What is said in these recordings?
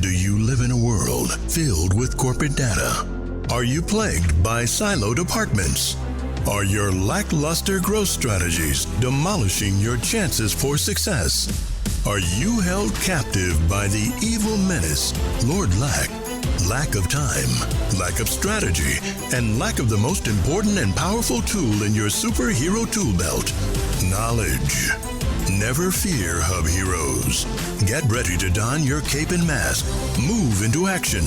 Do you live in a world filled with corporate data? Are you plagued by siloed departments? Are your lackluster growth strategies demolishing your chances for success? Are you held captive by the evil menace, Lord Lack? Lack of time, lack of strategy, and lack of the most important and powerful tool in your superhero tool belt, knowledge. Never fear, HubHeroes. Get ready to don your cape and mask, move into action,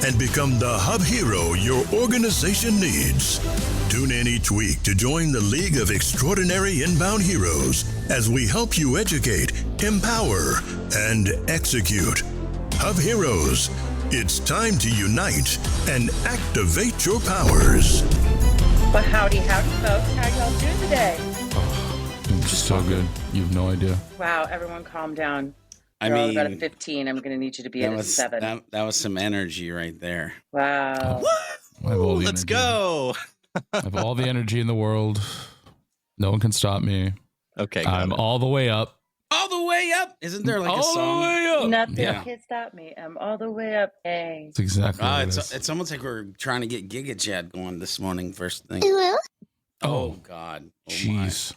and become the Hub Hero your organization needs. Tune in each week to join the League of Extraordinary Inbound Heroes as we help you educate, empower, and execute. HubHeroes, it's time to unite and activate your powers. Well, howdy, folks. How y'all doing today? Just so good. You have no idea. Wow, everyone calm down. You're all about a 15. I'm going to need you to be at a 7. That was some energy right there. Wow. Let's go. I have all the energy in the world. No one can stop me. Okay. I'm all the way up. All the way up. Isn't there like all a song? The way up. Nothing can stop me. I'm all the way up. Hey. That's exactly what it is. It's almost like we're trying to get Giga Chad going this morning first thing. Oh, God. Oh, jeez.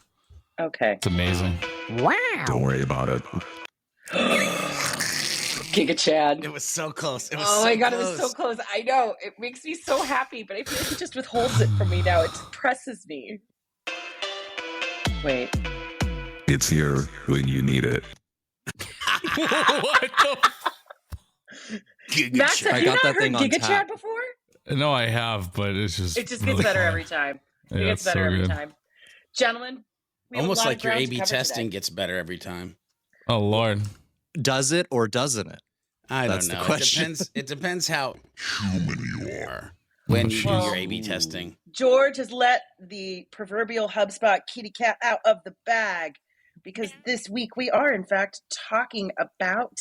Okay. It's amazing. Wow. Don't worry about it. Giga Chad. It was so close. It was oh my God, it was so close. I know. It makes me so happy, but I feel like it just withholds it from me now. It depresses me. Wait. It's here when you need it. What the Max, have you not heard Giga Chad before? No, I have, but it just gets really better fun. every time. It Yeah, gets better so every good. time. Gentlemen, we have Almost a lot like of your ground to A/B cover testing today. gets better every time. Oh, Lord. Does it or doesn't it? I That's don't the know. question. It depends how human you are when you do Well, your A/B testing. George has let the proverbial HubSpot kitty cat out of the bag because this week we are, in fact, talking about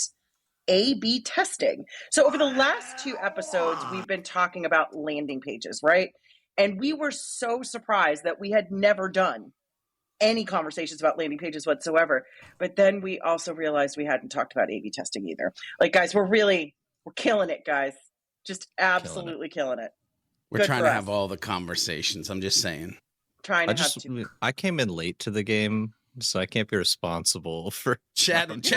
A/B testing. So over the last 2 episodes, we've been talking about landing pages, right? And we were so surprised that we had never done any conversations about landing pages whatsoever. But then we also realized we hadn't talked about A/B testing either. Like, guys, we're killing it, guys. Just absolutely killing it. We're Good trying for to us. have all the conversations. I'm just saying. I came in late to the game, so I can't be responsible for Chad's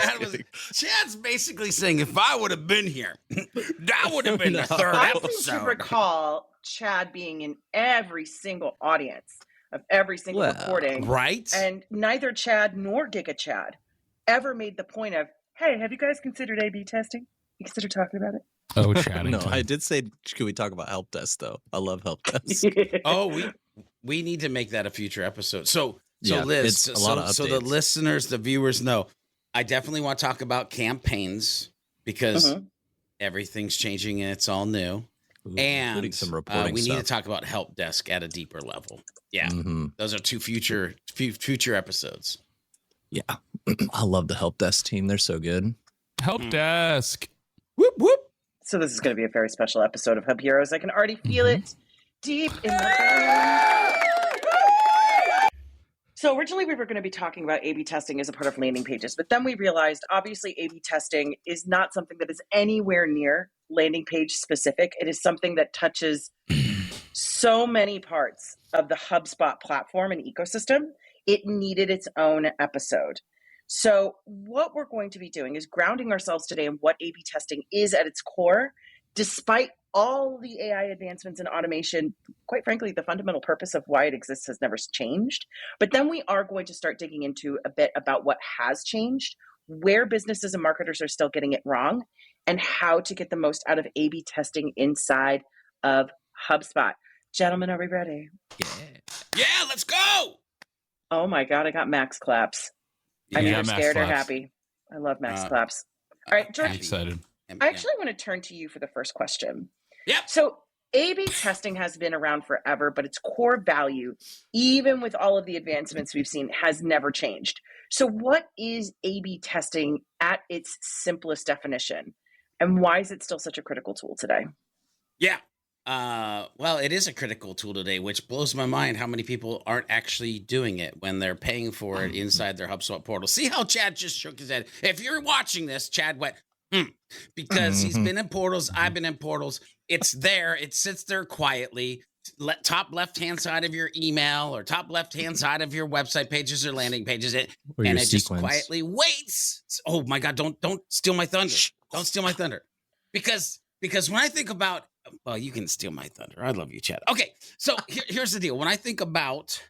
basically saying if I would have been here, that would have been the third I seem to episode. recall Chad being in every single audience of every single recording. Right? And neither Chad nor Giga Chad ever made the point of, hey, have you guys considered A/B testing? You consider talking about it? Oh, chatting. No, time. I did say, could we talk about help desk though? I love help desk. we need to make that a future episode. So Yeah, Liz, it's a lot of so the updates. listeners, the viewers know, I definitely want to talk about campaigns because everything's changing and it's all new. And including some reporting we need stuff. to talk about help desk at a deeper level. Yeah, Mhm. those are 2 future episodes. Yeah, I love the help desk team. They're so good. Help desk. Whoop whoop. So this is going to be a very special episode of Hub Heroes. I can already feel it deep in my bones. So originally we were going to be talking about A/B testing as a part of landing pages, but then we realized obviously A/B testing is not something that is anywhere near landing page specific. It is something that touches so many parts of the HubSpot platform and ecosystem. It needed its own episode. So what we're going to be doing is grounding ourselves today in what A/B testing is at its core, despite all the AI advancements and automation. Quite frankly, the fundamental purpose of why it exists has never changed. But then we are going to start digging into a bit about what has changed, where businesses and marketers are still getting it wrong, and how to get the most out of A/B testing inside of HubSpot. Gentlemen, are we ready? Yeah, let's go. Oh my God, I got Max claps. I'm Yeah, either Max scared or claps. happy. I love Max claps. All right, George, I'm excited. I actually want to turn to you for the first question. Yep. So A/B testing has been around forever, but its core value, even with all of the advancements we've seen, has never changed. So what is A/B testing at its simplest definition? And why is it still such a critical tool today? Yeah. Well, it is a critical tool today, which blows my mind how many people aren't actually doing it when they're paying for it inside their HubSpot portal. See how Chad just shook his head? If you're watching this, Chad went, Because he's been in portals. I've been in portals. It's there. It sits there quietly. Top left-hand side of your email or top left-hand side of your website pages or landing pages. And it just quietly waits. Oh my God, don't steal my thunder. Don't steal my thunder. Because when I think about, well, you can steal my thunder. I love you, Chad. Okay, so here's the deal. When I think about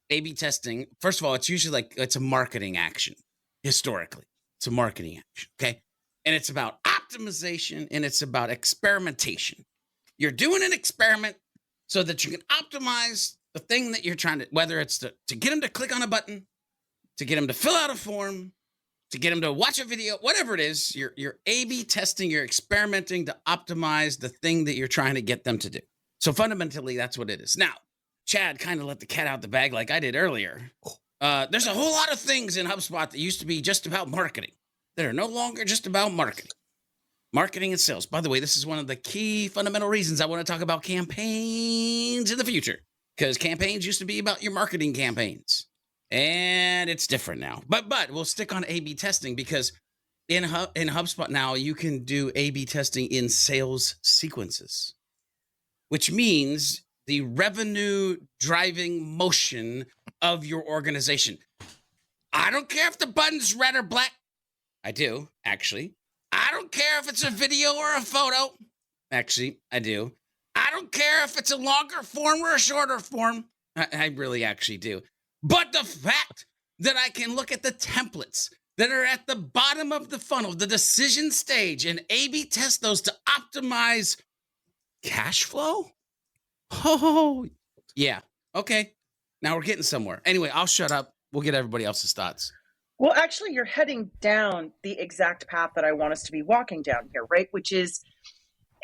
A/B testing, first of all, it's usually like it's a marketing action. Historically, it's a marketing action, okay? And it's about optimization and it's about experimentation. You're doing an experiment so that you can optimize the thing that you're trying to, whether it's to get them to click on a button, to get them to fill out a form, to get them to watch a video, whatever it is, you're A/B testing, you're experimenting to optimize the thing that you're trying to get them to do. So fundamentally, that's what it is. Now, Chad kind of let the cat out the bag like I did earlier. There's a whole lot of things in HubSpot that used to be just about marketing that are no longer just about marketing. Marketing and sales. By the way, this is one of the key fundamental reasons I want to talk about campaigns in the future, because campaigns used to be about your marketing campaigns, and it's different now. But we'll stick on A/B testing because in HubSpot now you can do A/B testing in sales sequences, which means the revenue driving motion of your organization. I don't care if the button's red or black. I do, actually. I don't care if it's a video or a photo. Actually, I do. I don't care if it's a longer form or a shorter form. I really actually do. But the fact that I can look at the templates that are at the bottom of the funnel, the decision stage, and A/B test those to optimize cash flow? Oh, yeah. Okay. Now we're getting somewhere. Anyway, I'll shut up. We'll get everybody else's thoughts. Well, actually, you're heading down the exact path that I want us to be walking down here, right? Which is,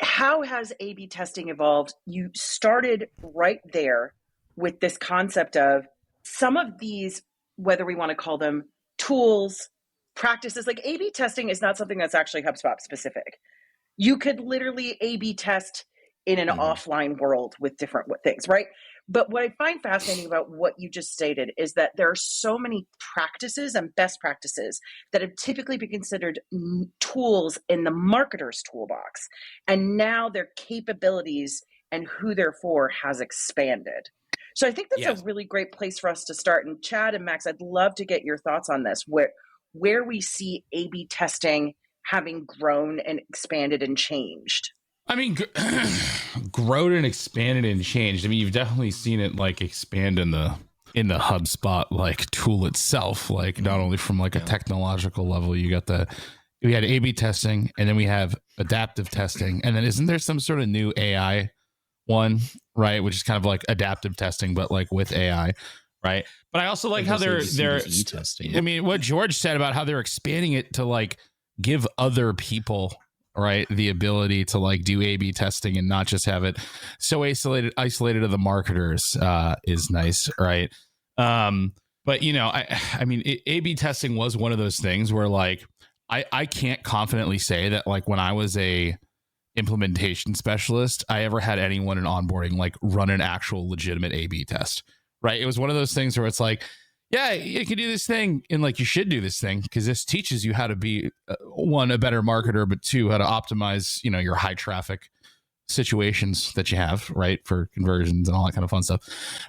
how has A/B testing evolved? You started right there with this concept of some of these, whether we want to call them tools, practices, like A/B testing is not something that's actually HubSpot specific. You could literally A/B test in an offline world with different things, right? But what I find fascinating about what you just stated is that there are so many practices and best practices that have typically been considered tools in the marketer's toolbox. And now their capabilities and who they're for has expanded. So I think that's a really great place for us to start. And Chad and Max, I'd love to get your thoughts on this, where we see A/B testing having grown and expanded and changed. I mean, grown and expanded and changed. I mean, you've definitely seen it like expand in the HubSpot like tool itself, like not only from like a technological level. We had A/B testing, and then we have adaptive testing, and then isn't there some sort of new AI one, right? Which is kind of like adaptive testing, but like with AI, right? But I also like how they're testing. I mean, what George said about how they're expanding it to like give other people, right, the ability to like do A/B testing and not just have it so isolated to the marketers is nice, right? But you know, I mean, A/B testing was one of those things where like I can't confidently say that like when I was a implementation specialist, I ever had anyone in onboarding like run an actual legitimate A/B test, right? It was one of those things where it's like, yeah, you can do this thing, and like you should do this thing because this teaches you how to be one, a better marketer, but two, how to optimize, you know, your high traffic situations that you have, right, for conversions and all that kind of fun stuff.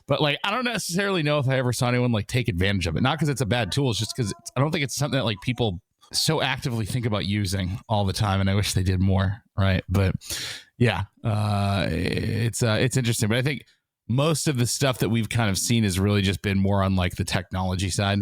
But like, I don't necessarily know if I ever saw anyone like take advantage of it. Not because it's a bad tool, it's just because I don't think it's something that like people so actively think about using all the time, and I wish they did more, right? But yeah, it's interesting. But I think most of the stuff that we've kind of seen has really just been more on like the technology side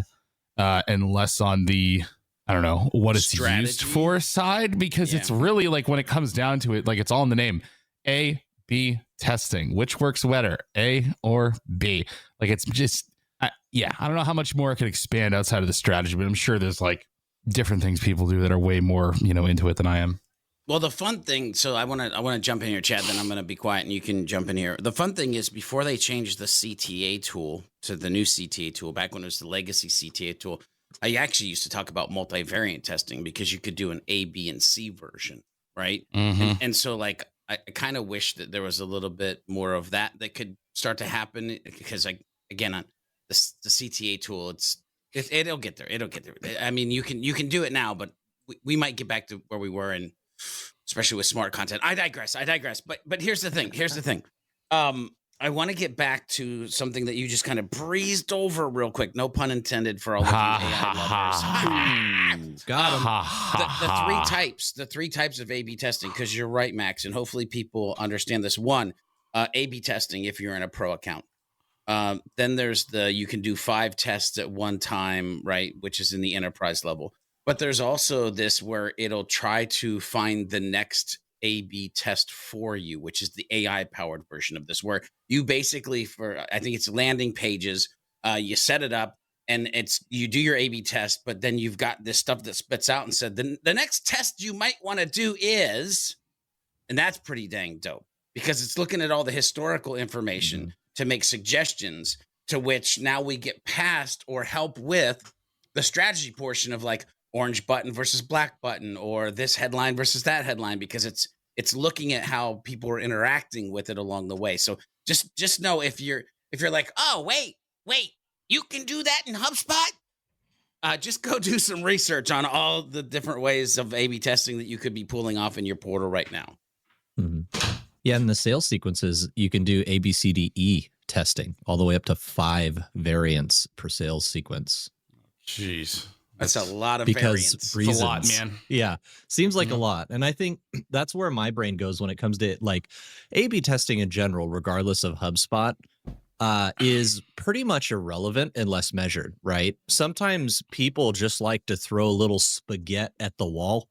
and less on the, I don't know, what it's used for side, because it's really like when it comes down to it, like it's all in the name, A/B testing, which works better, A or B? Like it's just, I don't know how much more it could expand outside of the strategy, but I'm sure there's like different things people do that are way more, you know, into it than I am. Well, the fun thing, so I want to jump in here, Chad, then I'm going to be quiet and you can jump in here. The fun thing is before they changed the CTA tool to the new CTA tool, back when it was the legacy CTA tool, I actually used to talk about multivariant testing because you could do an A, B, and C version, right? Mm-hmm. And so like, I kind of wish that there was a little bit more of that could start to happen because again, on the CTA tool, it'll get there. It'll get there. I mean, you can do it now, but we might get back to where we were, and especially with smart content. I digress. But here's the thing. I want to get back to something that you just kind of breezed over real quick. No pun intended for all of you AI lovers. Got him. The three types of A/B testing, because you're right, Max, and hopefully people understand this. One, A/B testing if you're in a pro account. Then there's you can do 5 tests at one time, right, which is in the enterprise level. But there's also this where it'll try to find the next A/B test for you, which is the AI powered version of this, where you basically, I think it's landing pages, you set it up and you do your A/B test, but then you've got this stuff that spits out and said, the next test you might want to do is, and that's pretty dang dope because it's looking at all the historical information to make suggestions, to which now we get past or help with the strategy portion of like orange button versus black button, or this headline versus that headline, because it's looking at how people are interacting with it along the way. So just know if you're like, oh, wait, you can do that in HubSpot? Just go do some research on all the different ways of A/B testing that you could be pulling off in your portal right now. Mm-hmm. Yeah, in the sales sequences, you can do A, B, C, D, E testing all the way up to 5 variants per sales sequence. Jeez. That's a lot of variants. Reasons. It's a lot, man. Yeah, seems like a lot. And I think that's where my brain goes when it comes to like A/B testing in general, regardless of HubSpot, is pretty much irrelevant unless measured, right? Sometimes people just like to throw a little spaghetti at the wall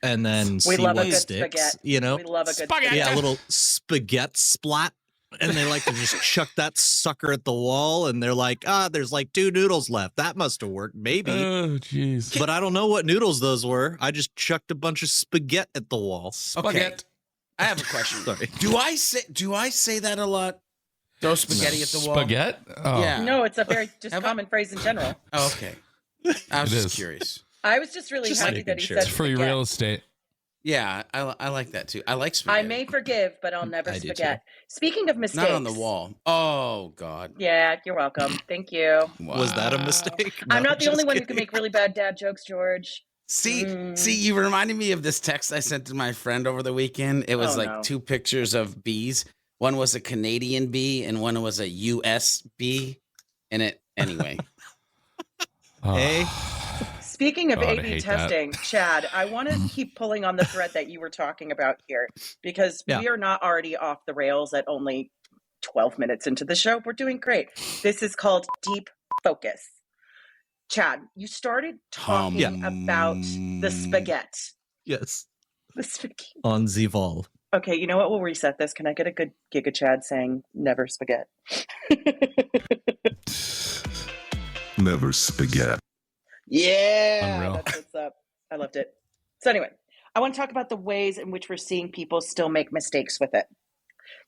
and then see what sticks. You know, we love a good spaghetti. Yeah, a little spaghetti splat. And they like to just chuck that sucker at the wall, and they're like, there's like 2 noodles left. That must have worked, maybe. Oh, jeez. But I don't know what noodles those were. I just chucked a bunch of spaghetti at the wall. Okay, I have a question. Sorry. Do I say that a lot? Throw spaghetti at the wall. Spaghetti? Oh. Yeah. No, it's a very common phrase in general. Oh, okay. I was It just is. curious. I was just really Just happy making that he sure. said It's free spaghetti. real estate. Yeah, I like that too. I like spaghetti. I may forgive, but I'll never I do spaghetti. Speaking of mistakes. Not on the wall. Oh, God. Yeah, you're welcome. Thank you. Was that a Wow. mistake? I'm No, not the just only one who can kidding. make really bad dad jokes, George. See, you reminded me of this text I sent to my friend over the weekend. It was Oh, like no. 2 pictures of bees. One was a Canadian bee and one was a US bee. Anyway. Oh. Hey. Speaking of God, I A/B hate that. testing, Chad, I want to keep pulling on the thread that you were talking about here, because Yeah. we are not already off the rails at only 12 minutes into the show. We're doing great. This is called Deep Focus. Chad, you started talking about the spaghetti. Yes. The spaghetti. On Zival. Okay, you know what? We'll reset this. Can I get a good Giga Chad saying never spaghetti? Never spaghetti. Yeah, Unreal. that's what's up. I loved it. So anyway, I want to talk about the ways in which we're seeing people still make mistakes with it.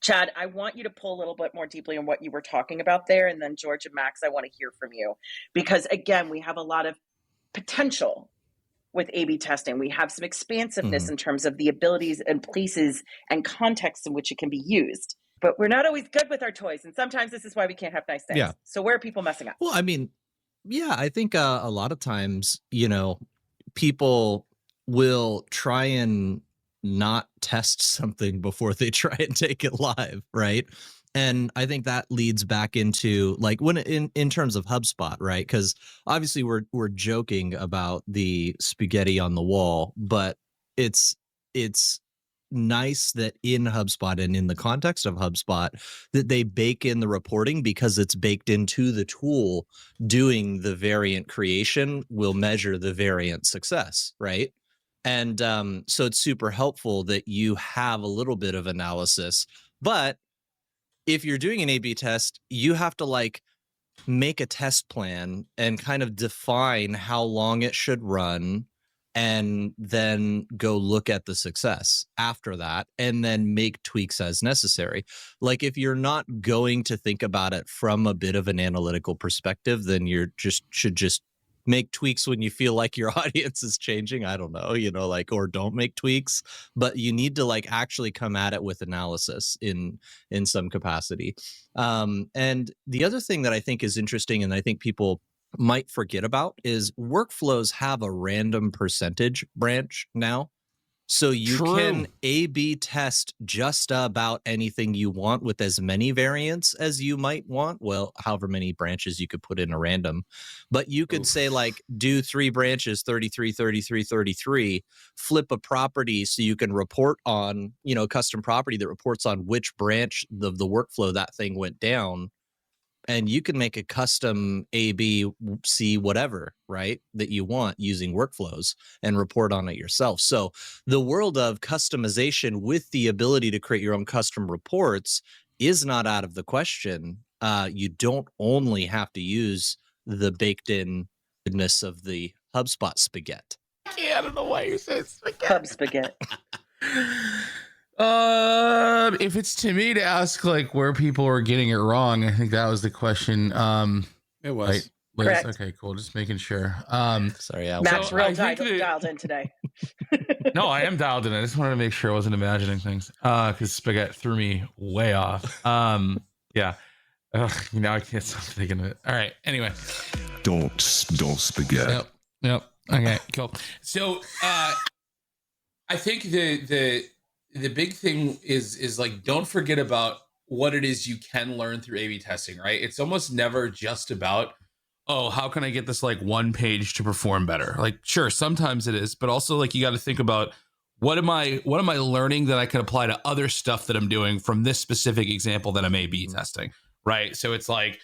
Chad, I want you to pull a little bit more deeply on what you were talking about there. And then George and Max, I want to hear from you. Because again, we have a lot of potential with A/B testing. We have some expansiveness in terms of the abilities and places and contexts in which it can be used. But we're not always good with our toys. And sometimes this is why we can't have nice things. Yeah. So where are people messing up? Well, I mean, yeah, I think a lot of times, people will try and not test something before they try and take it live, right? And I think that leads back into like when in terms of HubSpot, right? Because obviously we're joking about the spaghetti on the wall, but it's nice that in HubSpot and in the context of HubSpot that they bake in the reporting, because it's baked into the tool. Doing the variant creation will measure the variant success, right? And so it's super helpful that you have a little bit of analysis. But if you're doing an A/B test, you have to like make a test plan and kind of define how long it should run, and then go look at the success after that, and then make tweaks as necessary. Like if you're not going to think about it from a bit of an analytical perspective, then should just make tweaks when you feel like your audience is changing. I don't know, or don't make tweaks, but you need to like actually come at it with analysis in some capacity. And the other thing that I think is interesting, and I think people might forget about is workflows have a random percentage branch now. So you can A/B test just about anything you want with as many variants as you might want. Well, however many branches you could put in a random. But you could say like do 3 branches, 33, 33, 33, flip a property so you can report on, custom property that reports on which branch of the workflow that thing went down. And you can make a custom A, B, C, whatever, right, that you want using workflows and report on it yourself. So the world of customization with the ability to create your own custom reports is not out of the question. You don't only have to use the baked-in goodness of the HubSpot spaghetti. I don't know why you said spaghetti. Hub spaghetti. If it's to me to ask like where people are getting it wrong, I think that was the question. It was. Liz, correct. okay, cool. Just making sure. Sorry, Al. Matt's So real I think dialed in today. No, I am dialed in. I just wanted to make sure I wasn't imagining things. Because spaghetti threw me way off. Yeah. Now I can't stop thinking of it. All right. Anyway. Don't spaghetti. Yep. Okay, cool. So I think the big thing is like, don't forget about what it is you can learn through A/B testing, right? It's almost never just about, oh, how can I get this like one page to perform better? Like, sure, sometimes it is, but also like you got to think about what am I learning that I can apply to other stuff that I'm doing from this specific example that I'm A/B testing, right? So it's like,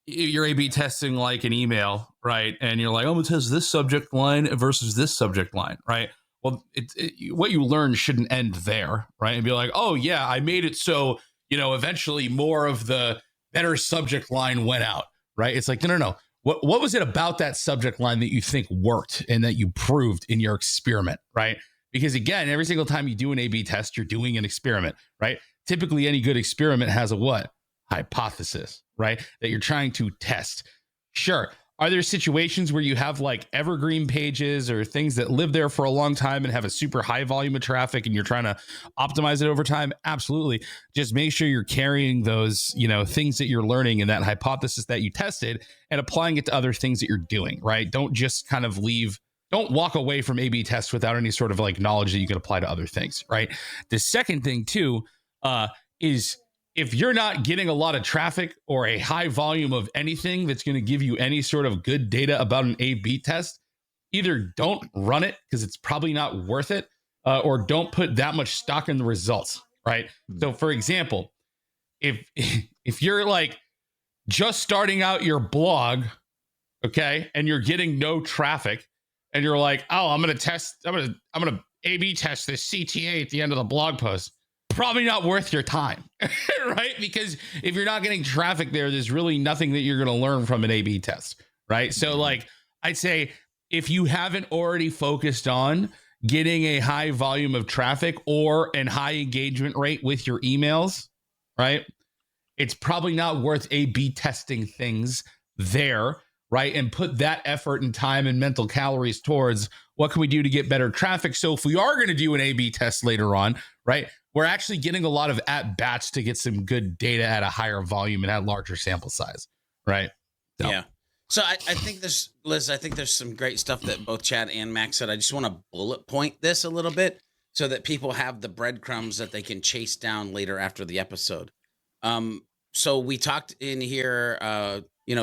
you're A/B testing like an email, right? And you're like, oh, I'm gonna test this subject line versus this subject line, right? Well, what you learn shouldn't end there, right? And be like, oh yeah, I made it so, eventually more of the better subject line went out, right? It's like, no. What was it about that subject line that you think worked and that you proved in your experiment, right? Because again, every single time you do an A/B test, you're doing an experiment, right? Typically, any good experiment has a what? Hypothesis, right? That you're trying to test. Sure. Are there situations where you have like evergreen pages or things that live there for a long time and have a super high volume of traffic and you're trying to optimize it over time? Absolutely. Just make sure you're carrying those, things that you're learning and that hypothesis that you tested and applying it to other things that you're doing, right? Don't just kind of don't walk away from A/B tests without any sort of like knowledge that you can apply to other things, right? The second thing too, is if you're not getting a lot of traffic or a high volume of anything that's going to give you any sort of good data about an A/B test, either don't run it because it's probably not worth it, or don't put that much stock in the results, right? So for example, if you're like just starting out your blog, okay, and you're getting no traffic and you're like, oh, I'm going to A/B test this CTA at the end of the blog post. Probably not worth your time, right? Because if you're not getting traffic there's really nothing that you're going to learn from an A/B test, right? So like I'd say if you haven't already focused on getting a high volume of traffic or an high engagement rate with your emails, right? It's probably not worth A/B testing things there, right? And put that effort and time and mental calories towards what can we do to get better traffic. So if we are going to do an A/B test later on, right, we're actually getting a lot of at-bats to get some good data at a higher volume and at larger sample size, right? So. Yeah. So I think there's, Liz, I think there's some great stuff that both Chad and Max said. I just want to bullet point this a little bit so that people have the breadcrumbs that they can chase down later after the episode. So we talked in here,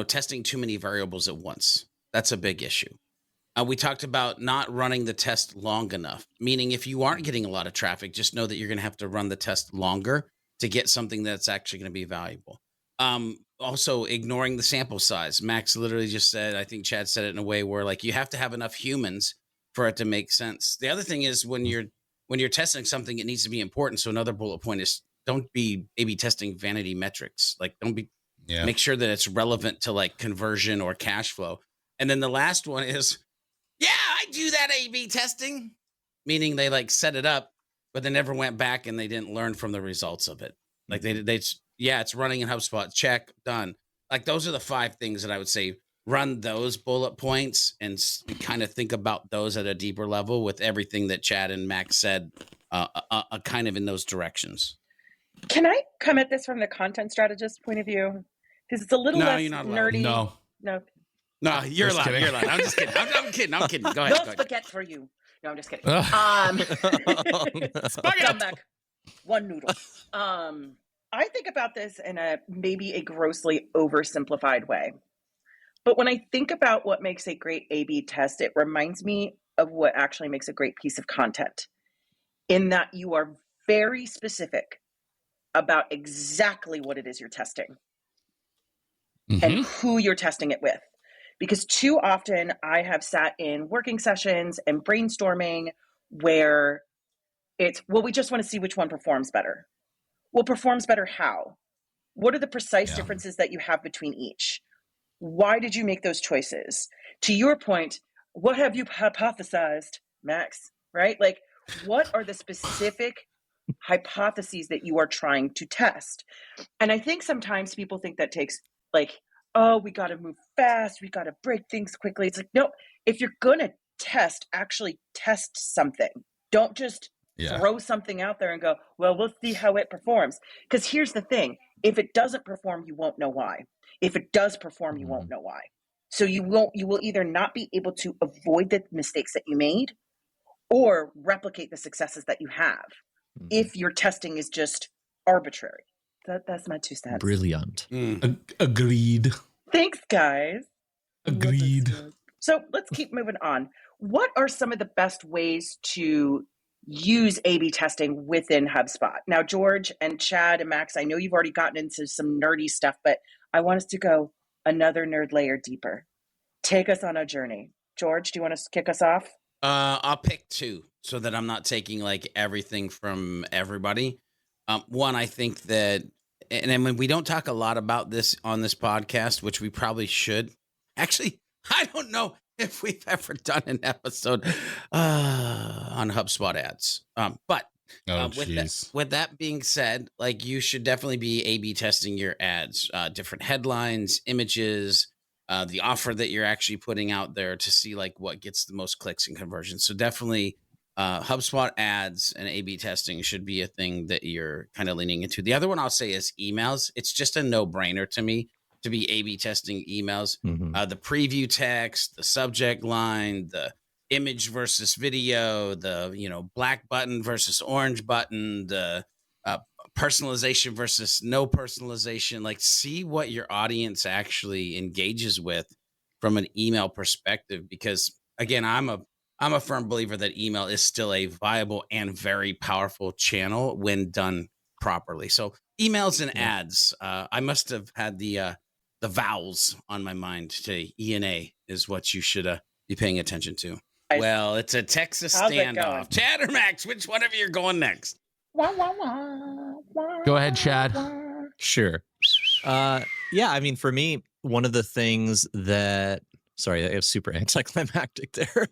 testing too many variables at once. That's a big issue. We talked about not running the test long enough, meaning if you aren't getting a lot of traffic, just know that you're going to have to run the test longer to get something that's actually going to be valuable. Also, ignoring the sample size. Max literally just said, I think Chad said it in a way where like you have to have enough humans for it to make sense. The other thing is when you're testing something, it needs to be important. So another bullet point is don't be A/B testing vanity metrics. Like make sure that it's relevant to like conversion or cash flow. And then the last one is, yeah, I do that A/B testing, meaning they like set it up, but they never went back and they didn't learn from the results of it. Like it's running in HubSpot, check, done. Like those are the 5 things that I would say, run those bullet points and kind of think about those at a deeper level with everything that Chad and Max said, kind of in those directions. Can I come at this from the content strategist point of view? Because it's a little less nerdy. No. No, you're allowed. You're allowed. I'm just kidding. I'm kidding. I'm kidding. Go ahead. No spaghetti for you. No, I'm just kidding. Spaghetti. Back. One noodle. I think about this in maybe a grossly oversimplified way. But when I think about what makes a great A/B test, it reminds me of what actually makes a great piece of content, in that you are very specific about exactly what it is you're testing and who you're testing it with. Because too often I have sat in working sessions and brainstorming where it's, well, we just want to see which one performs better. Well, performs better how? What are the precise differences that you have between each? Why did you make those choices? To your point, what have you hypothesized, Max? Right? Like, what are the specific hypotheses that you are trying to test? And I think sometimes people think that takes like, oh, we got to move fast. We got to break things quickly. It's like, no, if you're going to test, actually test something. Don't just throw something out there and go, well, we'll see how it performs. Because here's the thing. If it doesn't perform, you won't know why. If it does perform, you won't know why. So you will either not be able to avoid the mistakes that you made or replicate the successes that you have if your testing is just arbitrary. That's my 2 cents. Brilliant. Agreed. Thanks, guys. Agreed. So let's keep moving on. What are some of the best ways to use A/B testing within HubSpot? Now, George and Chad and Max, I know you've already gotten into some nerdy stuff, but I want us to go another nerd layer deeper. Take us on a journey. George, do you want to kick us off? I'll pick 2 so that I'm not taking like everything from everybody. One, I think that, and I mean, we don't talk a lot about this on this podcast, which we probably should. Actually, I don't know if we've ever done an episode on HubSpot ads. But with that being said, like, you should definitely be A/B testing your ads, different headlines, images, the offer that you're actually putting out there to see like what gets the most clicks and conversions. So definitely HubSpot ads and A/B testing should be a thing that you're kind of leaning into. The other one I'll say is emails. It's just a no-brainer to me to be A/B testing emails. The preview text, the subject line, the image versus video, the black button versus orange button, the personalization versus no personalization. Like, see what your audience actually engages with from an email perspective. Because again, I'm a firm believer that email is still a viable and very powerful channel when done properly. So emails and ads, I must have had the vowels on my mind today. E&A is what you should be paying attention to. Well, it's a Texas standoff. Chad or Max, which one of you are going next? Go ahead, Chad. Sure. Yeah, I mean, for me, one of the things that, sorry, I was super anticlimactic there.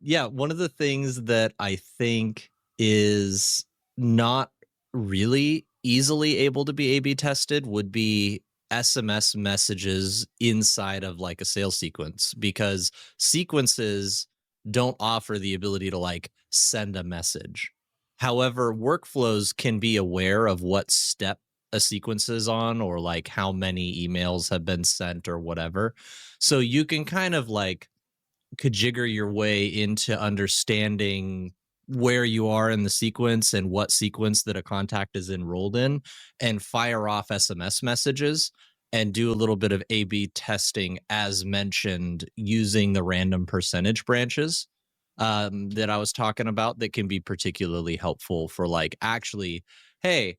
Yeah, one of the things that I think is not really easily able to be A/B tested would be SMS messages inside of like a sales sequence, because sequences don't offer the ability to like send a message. However, workflows can be aware of what step a sequence is on, or like how many emails have been sent or whatever. So you can kind of like kajigger your way into understanding where you are in the sequence and what sequence that a contact is enrolled in, and fire off SMS messages and do a little bit of A/B testing as mentioned, using the random percentage branches that I was talking about, that can be particularly helpful for like, actually, hey,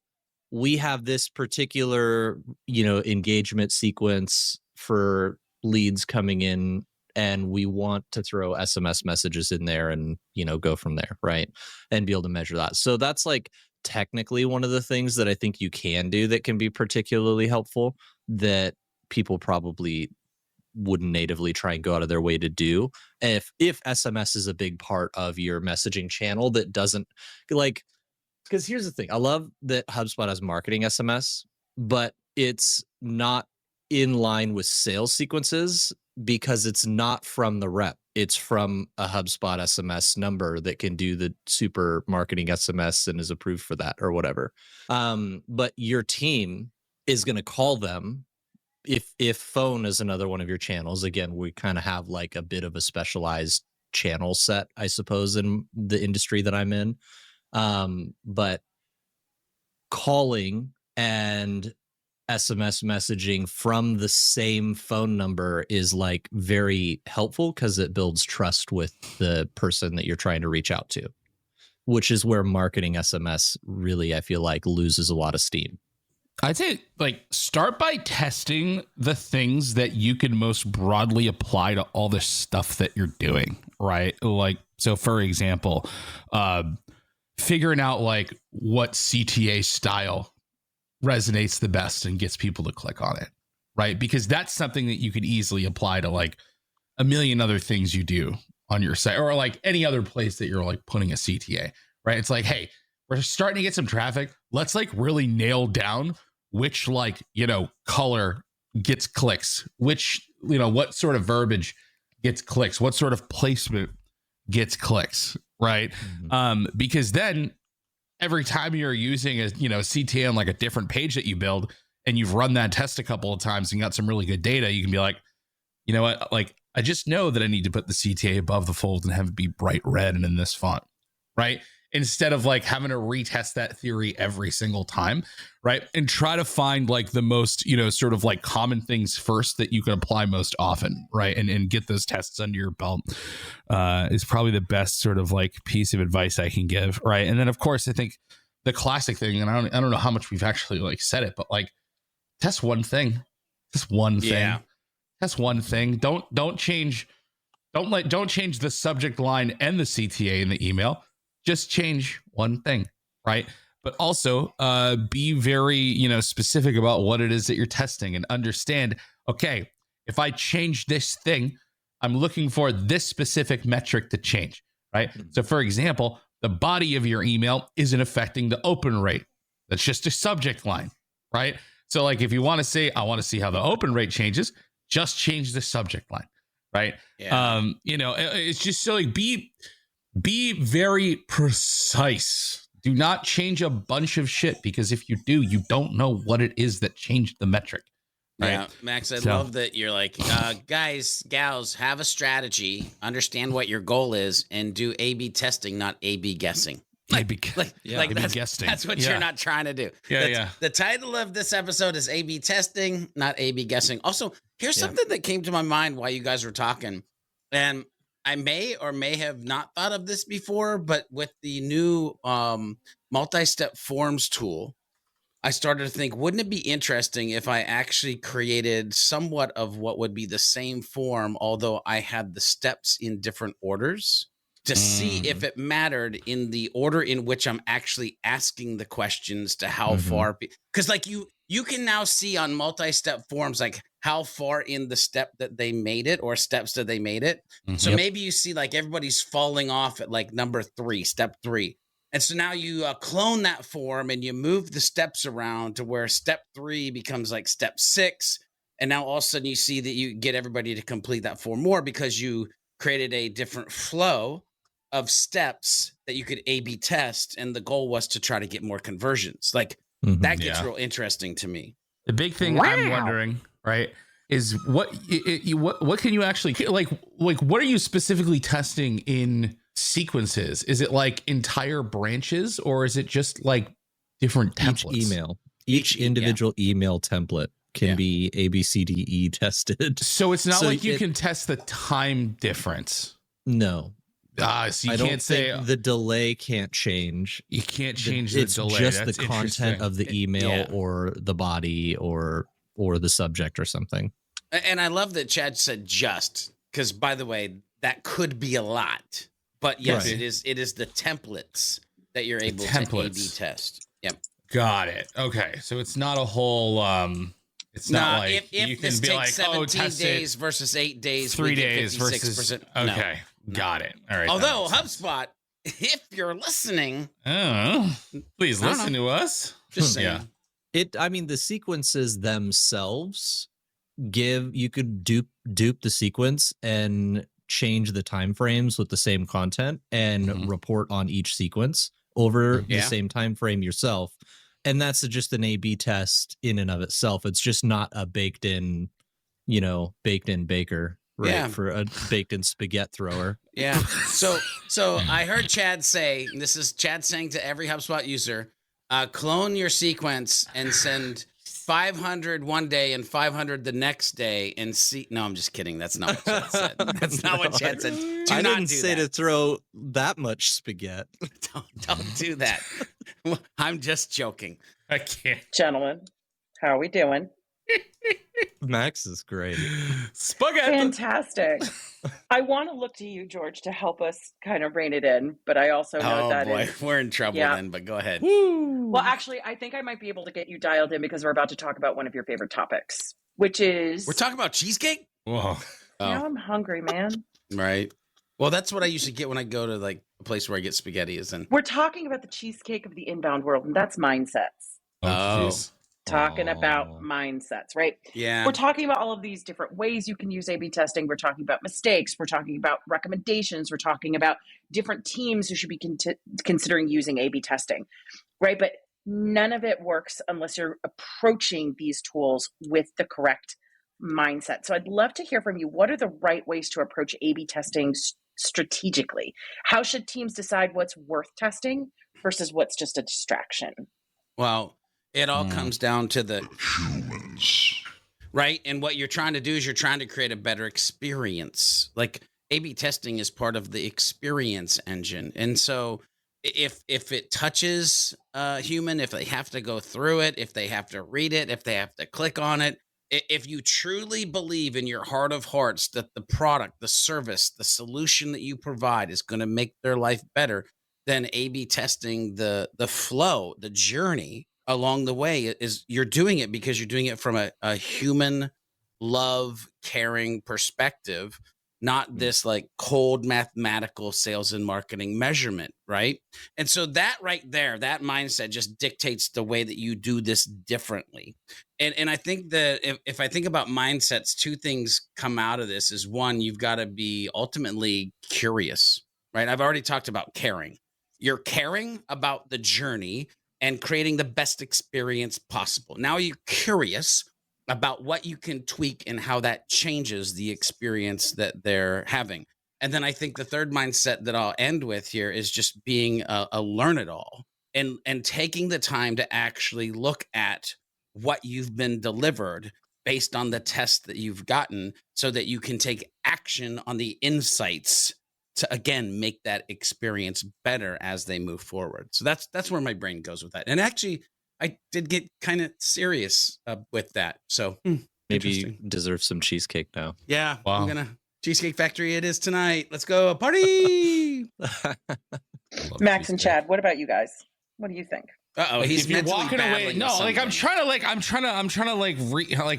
we have this particular, engagement sequence for leads coming in, and we want to throw SMS messages in there and, go from there, right? And be able to measure that. So that's like technically one of the things that I think you can do that can be particularly helpful, that people probably wouldn't natively try and go out of their way to do. And if SMS is a big part of your messaging channel that doesn't like, because here's the thing, I love that HubSpot has marketing SMS, but it's not in line with sales sequences because it's not from the rep. It's from a HubSpot SMS number that can do the super marketing SMS and is approved for that or whatever. But your team is going to call them if phone is another one of your channels, again, we kind of have like a bit of a specialized channel set, I suppose, in the industry that I'm in. But calling and SMS messaging from the same phone number is like very helpful because it builds trust with the person that you're trying to reach out to, which is where marketing SMS really, I feel like, loses a lot of steam. I'd say like start by testing the things that you can most broadly apply to all the stuff that you're doing, right? Like, so for example, figuring out like what CTA style resonates the best and gets people to click on it, right? Because that's something that you could easily apply to like a million other things you do on your site or like any other place that you're like putting a CTA, right? It's like, hey, we're starting to get some traffic. Let's like really nail down which like, you know, color gets clicks, which, you know, what sort of verbiage gets clicks, what sort of placement gets clicks, right? Because then every time you're using a, you know, CTA on like a different page that you build and you've run that test a couple of times and got some really good data, you can be like, you know what, like I just know that I need to put the CTA above the fold and have it be bright red and in this font, right? Instead of like having to retest that theory every single time, right? And try to find like the most, you know, sort of like common things first that you can apply most often, right? And get those tests under your belt is probably the best sort of like piece of advice I can give, right? And then of course, I think the classic thing, and I don't know how much we've actually like said it, but like test one thing, just one thing. Yeah. Test one thing. Don't change the subject line and the CTA in the email. Just change one thing, right? But also be very, you know, specific about what it is that you're testing and understand, okay, if I change this thing, I'm looking for this specific metric to change, right? So for example, the body of your email isn't affecting the open rate. That's just a subject line, right? So like if you want to say, I want to see how the open rate changes, just change the subject line, right? Yeah. You know, it's just so like be very precise. Do not change a bunch of shit because if you do, you don't know what it is that changed the metric. Right? Yeah, Max, I love that you're like, guys, gals, have a strategy, understand what your goal is, and do A/B testing, not A/B guessing. A/B guessing. That's what you're not trying to do. The title of this episode is A/B testing, not A/B guessing. Also, here's something that came to my mind while you guys were talking, and I may or may have not thought of this before, but with the new multi-step forms tool, I started to think, wouldn't it be interesting if I actually created somewhat of what would be the same form, although I had the steps in different orders to see if it mattered in the order in which I'm actually asking the questions to how far, because like you can now see on multi-step forms, like how far in the step that they made it or steps that they made it. So maybe you see like everybody's falling off at like number 3, step 3. And so now you clone that form and you move the steps around to where step 3 becomes like step 6. And now all of a sudden you see that you get everybody to complete that form more because you created a different flow of steps that you could A/B test. And the goal was to try to get more conversions. Like that gets real interesting to me. The big thing I'm wondering, right, is what can you actually like what are you specifically testing in sequences? Is it like entire branches or is it just like different templates? Each individual email template can be ABCDE tested. So it's not like you can test the time difference. No. So you can't say the delay can't change. You can't change the delay. It's just the content of the email or the body or the subject or something. And I love that Chad said just, because by the way, that could be a lot. But yes, it is the templates that you're able to A/B test. Yep. Got it. Okay. So it's not a whole it's not like if you can this be takes like, 17 days versus 8 days, 3 days versus okay. No. Got it. All right. Although HubSpot, if you're listening, please listen to us. Just saying. The sequences themselves you could dupe the sequence and change the time frames with the same content and report on each sequence over the same time frame yourself. And that's just an A/B test in and of itself. It's just not a baked in baker, right? Yeah. For a baked in spaghetti thrower. Yeah. So I heard Chad say, and this is Chad saying to every HubSpot user, clone your sequence and send 500 one day and 500 the next day and see. No, I'm just kidding. That's not what Chad said. That's not what Chad said. I didn't say to throw that much spaghetti. Don't do that. I'm just joking. I can't. Gentlemen, how are we doing? Max is great. Spaghetti. Fantastic. I want to look to you, George, to help us kind of rein it in, but I also know that we're in trouble Yeah. then, but go ahead. Well, actually, I think I might be able to get you dialed in because we're about to talk about one of your favorite topics, which is... We're talking about cheesecake? Whoa. Now I'm hungry, man. Right. Well, that's what I usually get when I go to like a place where I get spaghetti is in. We're talking about the cheesecake of the inbound world, and that's mindsets. Jeez. Talking about mindsets, right? Yeah. We're talking about all of these different ways you can use A/B testing. We're talking about mistakes. We're talking about recommendations. We're talking about different teams who should be considering using A/B testing, right? But none of it works unless you're approaching these tools with the correct mindset. So I'd love to hear from you. What are the right ways to approach A/B testing strategically? How should teams decide what's worth testing versus what's just a distraction? Well, it all comes down to the humans, right? And what you're trying to do is you're trying to create a better experience. Like A/B testing is part of the experience engine. And so if it touches a human, if they have to go through it, if they have to read it, if they have to click on it, if you truly believe in your heart of hearts that the product, the service, the solution that you provide is going to make their life better, then A/B testing the flow, the journey along the way is you're doing it because you're doing it from a human love, caring perspective, not this like cold mathematical sales and marketing measurement, right? And so that right there, that mindset just dictates the way that you do this differently. And I think that if I think about mindsets, two things come out of this is one, you've got to be ultimately curious, right? I've already talked about caring. You're caring about the journey and creating the best experience possible. Now you're curious about what you can tweak and how that changes the experience that they're having. And then I think the third mindset that I'll end with here is just being a learn-it-all and taking the time to actually look at what you've been delivered based on the test that you've gotten so that you can take action on the insights to, again, make that experience better as they move forward. So that's where my brain goes with that. And actually, I did get kind of serious with that. So Maybe you deserve some cheesecake now. Yeah, Wow. I'm going to Cheesecake Factory it is tonight. Let's go party. Max and Chad, what about you guys? What do you think? Uh-oh, he's if you're mentally walking away. battling No, with like I'm trying to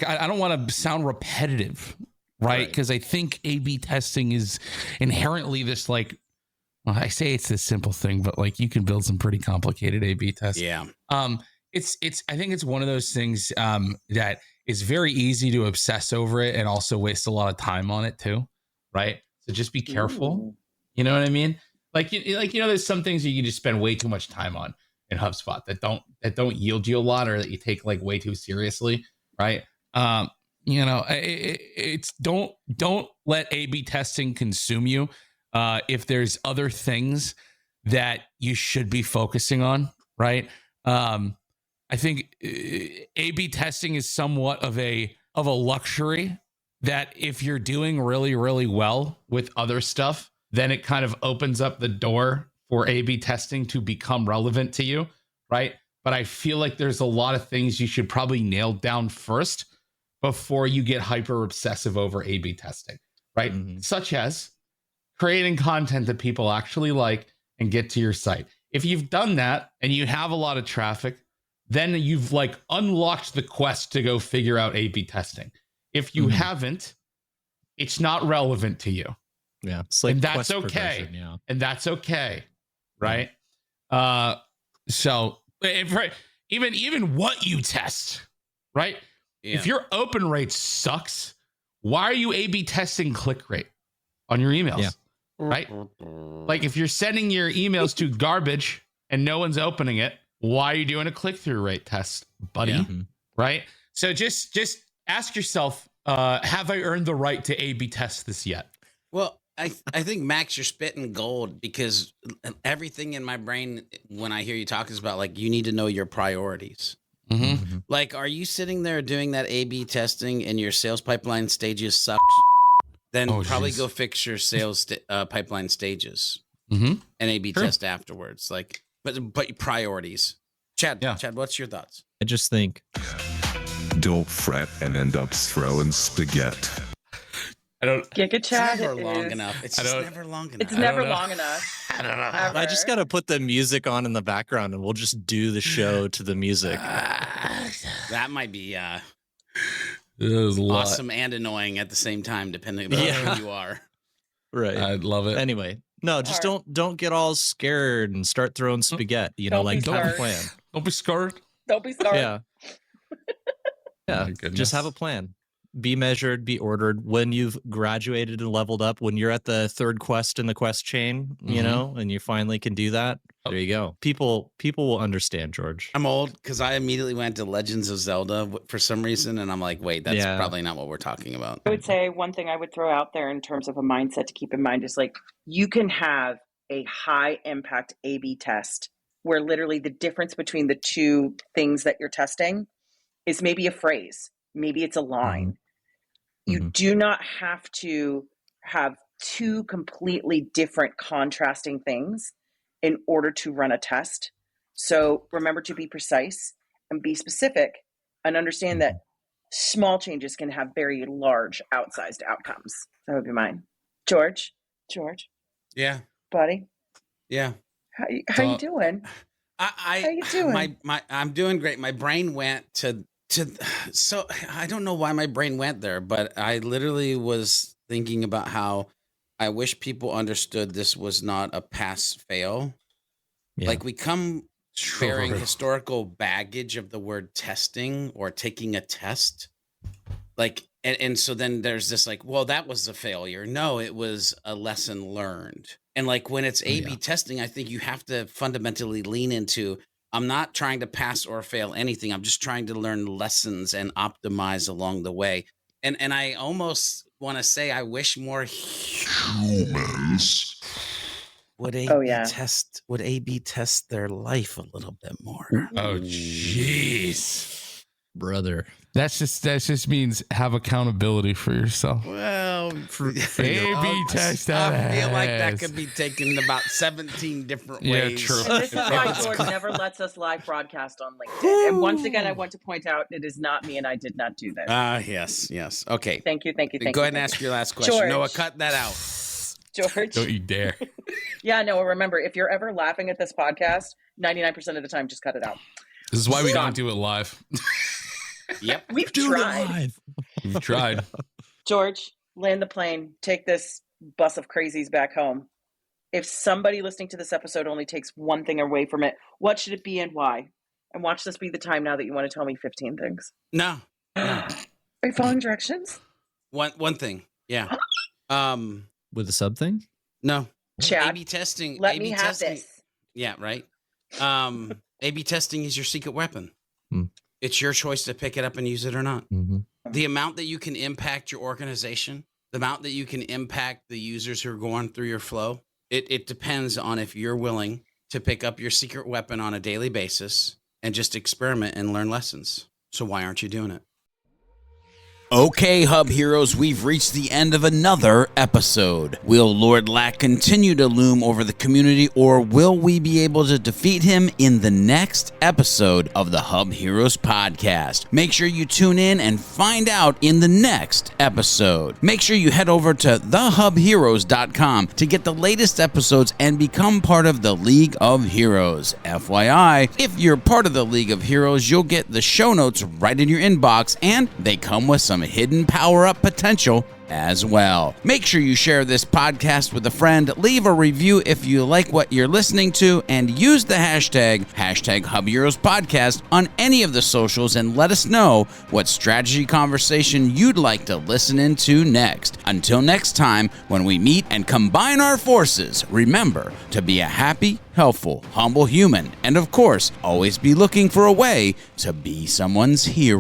I don't want to sound repetitive, right? Because I think A/B testing is inherently this like, well, I say it's this simple thing, but like you can build some pretty complicated A/B tests. Yeah. It's I think it's one of those things that is very easy to obsess over it and also waste a lot of time on it too, right? So just be careful. Ooh. You know what I mean? There's some things you can just spend way too much time on in HubSpot that don't yield you a lot or that you take like way too seriously, right? It's don't let A/B testing consume you. If there's other things that you should be focusing on, right? I think A/B testing is somewhat of a luxury that if you're doing really, really well with other stuff, then it kind of opens up the door for A/B testing to become relevant to you, right? But I feel like there's a lot of things you should probably nail down first before you get hyper obsessive over A/B testing, right? Mm-hmm. Such as creating content that people actually like and get to your site. If you've done that and you have a lot of traffic, then you've like unlocked the quest to go figure out A/B testing. If you haven't, it's not relevant to you. Yeah, it's like and that's quest okay. progression, yeah. And that's okay, right? So even what you test, right? Yeah. If your open rate sucks, why are you A/B testing click rate on your emails? Yeah. Right? Like if you're sending your emails to garbage and no one's opening it, why are you doing a click-through rate test, buddy? Yeah. Right? So just ask yourself, have I earned the right to A/B test this yet? Well, I think, Max, you're spitting gold, because everything in my brain when I hear you talk is about, like, you need to know your priorities. Mm-hmm. Like, are you sitting there doing that A/B testing and your sales pipeline stages suck? Then probably go fix your sales pipeline stages and A/B test afterwards. Like, but priorities. Chad, what's your thoughts? I just think, don't fret and end up throwing spaghetti. Giga It's Chad never is- long enough. It's just never long enough. It's never long enough. I don't know. Ever. I just got to put the music on in the background and we'll just do the show to the music. That might be Awesome. awesome and annoying at the same time, depending on who you are. Right. I'd love it. Anyway, no, just don't get all scared and start throwing spaghetti. You know, Don't like be have a scared. plan. Don't be scared. Don't be sorry. Yeah. Yeah. My goodness. Just have a plan. Be measured, be ordered. When you've graduated and leveled up, when you're at the third quest in the quest chain, you know, and you finally can do that, there you go. People will understand, George. I'm old because I immediately went to Legends of Zelda for some reason, and I'm like, wait, that's probably not what we're talking about. I would say one thing I would throw out there in terms of a mindset to keep in mind is, like, you can have a high impact A/B test where literally the difference between the two things that you're testing is maybe a phrase, maybe it's a line. You do not have to have two completely different contrasting things in order to run a test. So remember to be precise and be specific, and understand that small changes can have very large outsized outcomes. That would be mine. George, Yeah. buddy, Yeah. how you doing? How you doing? I'm doing great. My brain went to so I don't know why my brain went there, but I literally was thinking about how I wish people understood this was not a pass fail. Yeah. Like, we come bearing historical baggage of the word testing or taking a test. Like, and so then there's this, like, well, that was a failure. No, it was a lesson learned. And, like, when it's A/B testing, I think you have to fundamentally lean into, I'm not trying to pass or fail anything. I'm just trying to learn lessons and optimize along the way. And I almost want to say, I wish more humans would A/B test their life a little bit more. Oh, jeez. Brother. That just means have accountability for yourself. Well, A/B test that I feel like that ass. could be taken about 17 different Yeah, ways. true. And this is why George never lets us live broadcast on LinkedIn. And once again, I want to point out it is not me, and I did not do this. Yes. Okay. Thank you. Go ahead and ask your last question. George. Noah, cut that out. George. Don't you dare. Yeah, no, remember, if you're ever laughing at this podcast, 99% of the time, just cut it out. This is why we don't do it live. Yep. We've tried. We've tried. George, land the plane. Take this bus of crazies back home. If somebody listening to this episode only takes one thing away from it, what should it be and why? And watch this be the time now that you want to tell me 15 things. No. Are you following directions? One thing. Yeah. With a sub thing? No. Chad, A/B testing. let A/B me have testing. this. Yeah, right. A/B testing is your secret weapon. Hmm. It's your choice to pick it up and use it or not. Mm-hmm. The amount that you can impact your organization, the amount that you can impact the users who are going through your flow, it depends on if you're willing to pick up your secret weapon on a daily basis and just experiment and learn lessons. So why aren't you doing it? Okay, Hub Heroes, we've reached the end of another episode. Will Lord Lack continue to loom over the community, or will we be able to defeat him in the next episode of the Hub Heroes Podcast? Make sure you tune in and find out in the next episode. Make sure you head over to thehubheroes.com to get the latest episodes and become part of the League of Heroes. FYI, if you're part of the League of Heroes, you'll get the show notes right in your inbox, and they come with some hidden power-up potential as well. Make sure you share this podcast with a friend, leave a review if you like what you're listening to, and use the hashtag HubHeroes Podcast on any of the socials and let us know what strategy conversation you'd like to listen into next. Until next time, when we meet and combine our forces, remember to be a happy, helpful, humble human, and of course, always be looking for a way to be someone's hero.